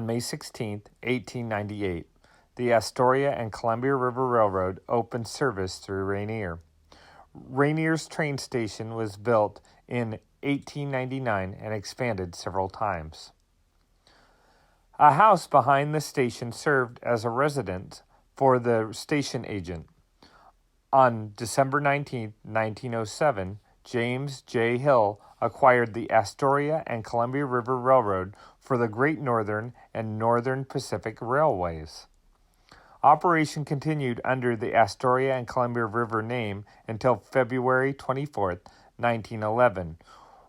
On May 16, 1898, the Astoria and Columbia River Railroad opened service through Rainier. Rainier's train station was built in 1899 and expanded several times. A house behind the station served as a residence for the station agent. On December 19, 1907, James J. Hill acquired the Astoria and Columbia River Railroad for the Great Northern and Northern Pacific Railways. Operation continued under the Astoria and Columbia River name until February 24, 1911,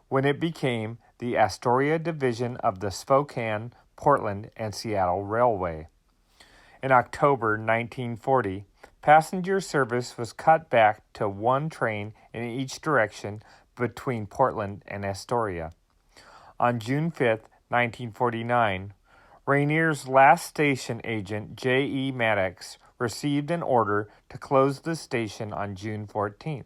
when it became the Astoria Division of the Spokane, Portland, and Seattle Railway. In October 1940, passenger service was cut back to one train in each direction between Portland and Astoria. On June 5, 1949, Rainier's last station agent, J.E. Maddox, received an order to close the station on June 14th.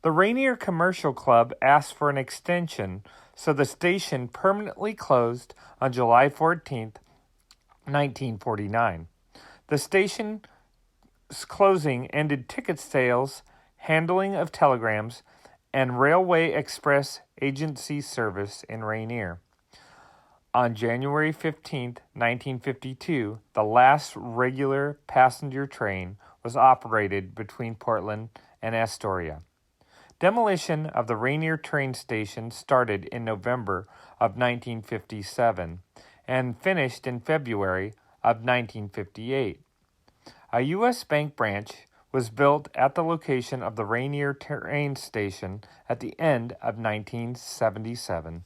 The Rainier Commercial Club asked for an extension, so the station permanently closed on July 14, 1949. The station's closing ended ticket sales, handling of telegrams, and Railway Express agency service in Rainier. On January 15, 1952, the last regular passenger train was operated between Portland and Astoria. Demolition of the Rainier train station started in November of 1957 and finished in February of 1958. A U.S. Bank branch was built at the location of the Rainier train station at the end of 1977.